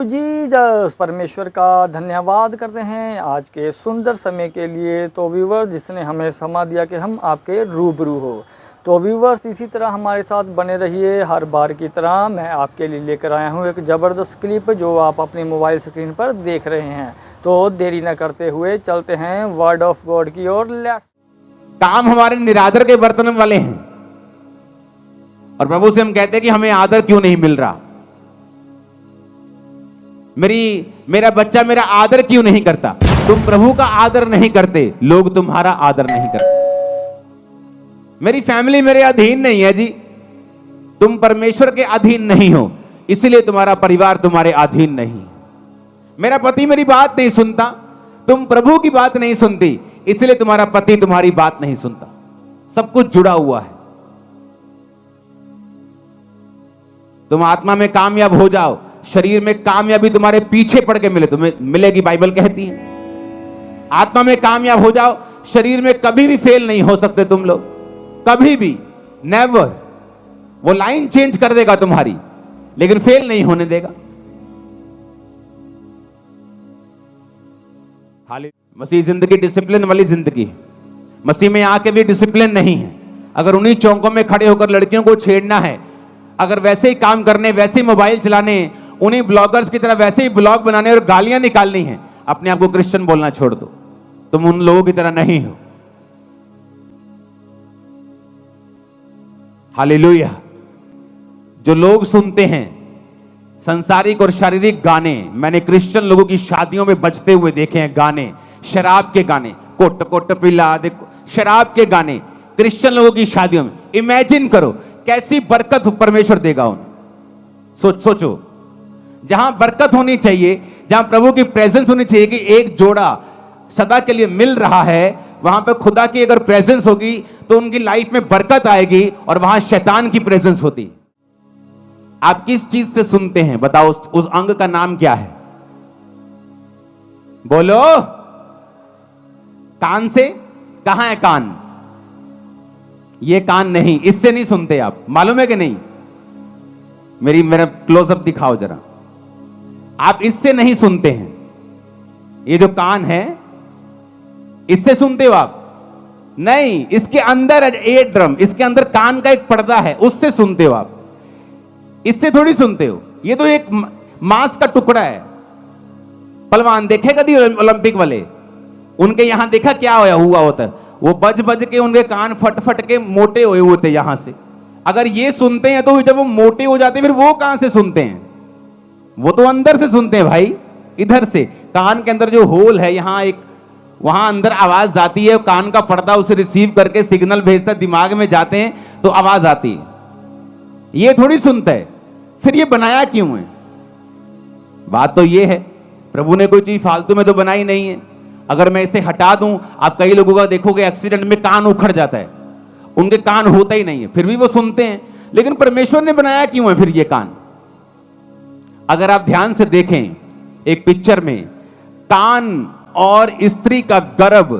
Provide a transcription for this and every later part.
Jesus परमेश्वर का धन्यवाद करते हैं आज के सुंदर समय के लिए। तो व्यूवर्स, जिसने हमें समा दिया कि हम आपके रूबरू हो। तो व्यूवर्स, इसी तरह हमारे साथ बने रहिए। हर बार की तरह मैं आपके लिए लेकर आया हूँ एक ज़बरदस्त क्लिप जो आप अपनी मोबाइल स्क्रीन पर देख रहे हैं। तो देरी न करते हुए चलते हैं वर्ड ऑफ गॉड की ओर। लेट्स। काम हमारे निरादर के बर्तन वाले हैं और प्रभु से हम कहते हैं कि हमें आदर क्यों नहीं मिल रहा, मेरा बच्चा मेरा आदर क्यों नहीं करता। तुम प्रभु का आदर नहीं करते, लोग तुम्हारा आदर नहीं करते। मेरी फैमिली मेरे अधीन नहीं है जी, तुम परमेश्वर के अधीन नहीं हो, इसलिए तुम्हारा परिवार तुम्हारे अधीन नहीं। मेरा पति मेरी बात नहीं सुनता, तुम प्रभु की बात नहीं सुनती, इसलिए तुम्हारा पति तुम्हारी बात नहीं सुनता। सब कुछ जुड़ा हुआ है। तुम आत्मा में कामयाब हो जाओ, शरीर में कामयाबी तुम्हारे पीछे पड़ के मिले, तुम्हें मिलेगी, बाइबल कहती है। आत्मा में कामयाब हो जाओ, शरीर में कभी भी फेल नहीं हो सकते तुम लोग, कभी भी, नेवर। वो लाइन चेंज कर देगा तुम्हारी, लेकिन फेल नहीं होने देगा। मसीह जिंदगी डिसिप्लिन वाली जिंदगी है। मसीह में आके भी डिसिप्लिन नहीं है। अगर उन्हीं चौकों में खड़े होकर लड़कियों को छेड़ना है, अगर वैसे ही काम करने, वैसे ही मोबाइल चलाने, उन्हीं ब्लॉगर्स की तरह वैसे ही ब्लॉग बनाने और गालियां निकालनी है, अपने आप को क्रिश्चियन बोलना छोड़ दो। तुम उन लोगों की तरह नहीं हो। हालेलुया। जो लोग सुनते हैं सांसारिक और शारीरिक गाने, मैंने क्रिश्चियन लोगों की शादियों में बजते हुए देखे हैं गाने, शराब के गाने, कोट कोट पिला दे, शराब के गाने क्रिश्चियन लोगों की शादियों में। इमेजिन करो कैसी बरकत परमेश्वर देगा उन्हें। सोचो, जहां बरकत होनी चाहिए, जहां प्रभु की प्रेजेंस होनी चाहिए कि एक जोड़ा सदा के लिए मिल रहा है, वहां पर खुदा की अगर प्रेजेंस होगी तो उनकी लाइफ में बरकत आएगी और वहां शैतान की प्रेजेंस होती। आप किस चीज से सुनते हैं बताओ? उस अंग का नाम क्या है? बोलो। कान से? कहां है कान? ये कान नहीं, इससे नहीं सुनते आप, मालूम है कि नहीं? मेरा क्लोजअप दिखाओ जरा। आप इससे नहीं सुनते हैं। ये जो कान है, इससे सुनते हो आप? नहीं, इसके अंदर एयर ड्रम, इसके अंदर कान का एक पर्दा है, उससे सुनते हो आप। इससे थोड़ी सुनते हो। ये तो एक मांस का टुकड़ा है। पहलवान देखे कभी ओलंपिक वाले? उनके यहां देखा क्या हुआ होता है? वो बज बज के उनके कान फट फट के मोटे हुए होते यहां से। अगर ये सुनते हैं तो जब वो मोटे हो जाते हैं फिर वो कहां से सुनते हैं? वो तो अंदर से सुनते हैं भाई, इधर से। कान के अंदर जो होल है, यहां एक, वहां अंदर आवाज जाती है, कान का पर्दा उसे रिसीव करके सिग्नल भेजता है, दिमाग में जाते हैं तो आवाज आती है। ये थोड़ी सुनता है। फिर ये बनाया क्यों है? बात तो ये है, प्रभु ने कोई चीज फालतू में तो बनाई नहीं है। अगर मैं इसे हटा दूं, आप कई लोगों का देखोगे एक्सीडेंट में कान उखड़ जाता है, उनके कान होता ही नहीं है, फिर भी वो सुनते हैं। लेकिन परमेश्वर ने बनाया क्यों है फिर ये कान? अगर आप ध्यान से देखें एक पिक्चर में, कान और स्त्री का गर्भ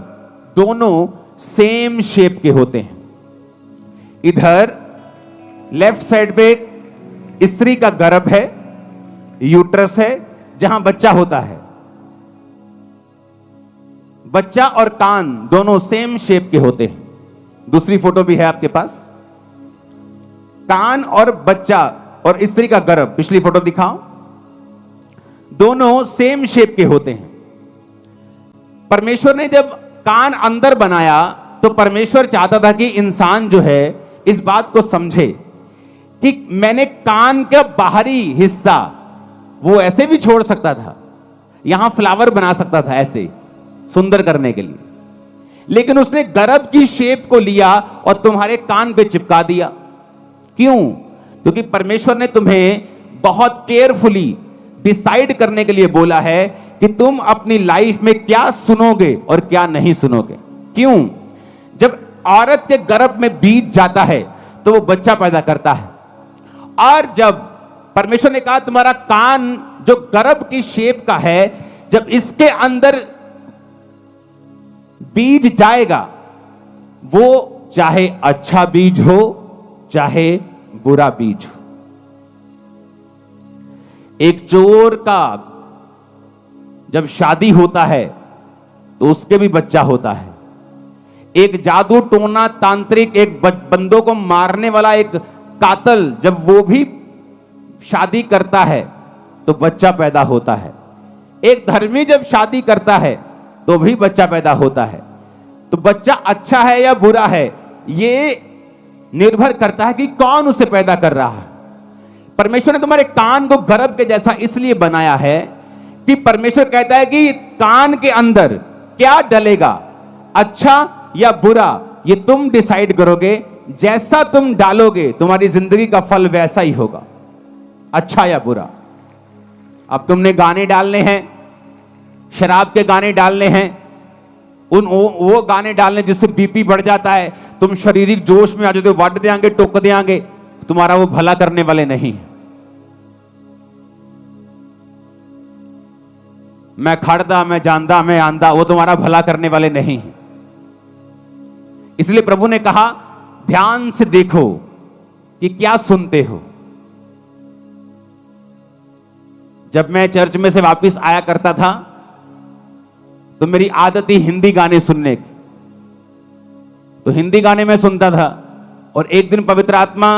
दोनों सेम शेप के होते हैं। इधर लेफ्ट साइड पे स्त्री का गर्भ है, यूट्रस है, जहां बच्चा होता है। बच्चा और कान दोनों सेम शेप के होते हैं। दूसरी फोटो भी है आपके पास। कान और बच्चा और स्त्री का गर्भ, पिछली फोटो दिखाओ, दोनों सेम शेप के होते हैं। परमेश्वर ने जब कान अंदर बनाया तो परमेश्वर चाहता था कि इंसान जो है इस बात को समझे कि मैंने कान का बाहरी हिस्सा वो ऐसे भी छोड़ सकता था, यहां फ्लावर बना सकता था ऐसे सुंदर करने के लिए, लेकिन उसने गर्भ की शेप को लिया और तुम्हारे कान पे चिपका दिया। क्यों? क्योंकि परमेश्वर ने तुम्हें बहुत केयरफुली डिसाइड करने के लिए बोला है कि तुम अपनी लाइफ में क्या सुनोगे और क्या नहीं सुनोगे। क्यों? जब औरत के गर्भ में बीज जाता है तो वो बच्चा पैदा करता है, और जब परमेश्वर ने कहा तुम्हारा कान जो गर्भ की शेप का है, जब इसके अंदर बीज जाएगा, वो चाहे अच्छा बीज हो चाहे बुरा बीज हो, एक चोर का जब शादी होता है तो उसके भी बच्चा होता है। एक जादू टोना तांत्रिक, एक बंदों को मारने वाला एक कातल, जब वो भी शादी करता है तो बच्चा पैदा होता है। एक धर्मी जब शादी करता है तो भी बच्चा पैदा होता है। तो बच्चा अच्छा है या बुरा है, ये निर्भर करता है कि कौन उसे पैदा कर रहा है। परमेश्वर ने तुम्हारे कान को गर्भ के जैसा इसलिए बनाया है कि परमेश्वर कहता है कि कान के अंदर क्या डलेगा, अच्छा या बुरा, ये तुम डिसाइड करोगे। जैसा तुम डालोगे तुम्हारी जिंदगी का फल वैसा ही होगा, अच्छा या बुरा। अब तुमने गाने डालने हैं, शराब के गाने डालने हैं, वो गाने डालने जिससे बीपी बढ़ जाता है, तुम शारीरिक जोश में आ जाते हो, वट देंगे, टोक देंगे, तुम्हारा वो भला करने वाले नहीं। मैं खड़दा, मैं जानदा, मैं आंदा, वो तुम्हारा भला करने वाले नहीं है। इसलिए प्रभु ने कहा ध्यान से देखो कि क्या सुनते हो। जब मैं चर्च में से वापस आया करता था तो मेरी आदत थी हिंदी गाने सुनने की, तो हिंदी गाने में सुनता था। और एक दिन पवित्र आत्मा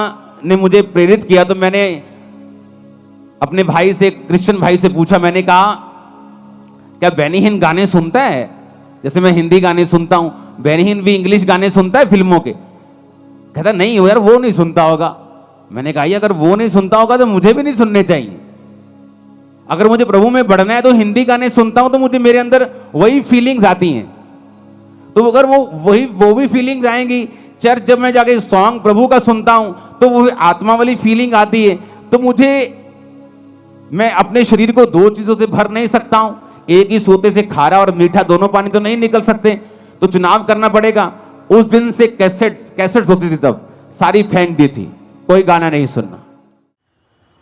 ने मुझे प्रेरित किया, तो मैंने अपने भाई से, क्रिश्चियन भाई से पूछा, मैंने कहा क्या बेनीहीन गाने सुनता है? जैसे मैं हिंदी गाने सुनता हूं, बेनीहीन भी इंग्लिश गाने सुनता है फिल्मों के? कहता नहीं हो यार, वो नहीं सुनता होगा। मैंने कहा अगर वो नहीं सुनता होगा तो मुझे भी नहीं सुनने चाहिए। अगर मुझे प्रभु में बढ़ना है तो हिंदी गाने सुनता हूं तो मुझे मेरे अंदर वही फीलिंग्स आती हैं। तो अगर वो भी फीलिंग्स आएंगी, चर्च जब मैं जाके सॉन्ग प्रभु का सुनता हूं तो वो आत्मा वाली फीलिंग आती है। तो मैं अपने शरीर को दो चीजों से भर नहीं सकता हूं। एक ही सोते से खारा और मीठा दोनों पानी तो नहीं निकल सकते, तो चुनाव करना पड़ेगा। उस दिन से कैसेट्स होती थी, तब सारी फेंक दी थी, कोई गाना नहीं सुनना।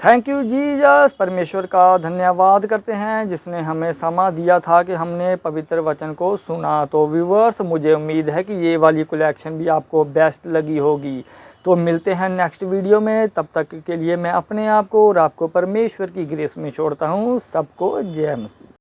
Thank you Jesus. परमेश्वर का धन्यवाद करते हैं जिसने हमें समय दिया था कि हमने पवित्र वचन को सुना। तो व्यूअर्स, मुझे उम्मीद है कि ये वाली कलेक्शन भी आपको बेस्ट लगी होगी। तो मिलते हैं नेक्स्ट वीडियो में, तब तक के लिए मैं अपने आप को और आपको परमेश्वर की ग्रेस में छोड़ता हूँ। सबको जय मसीह।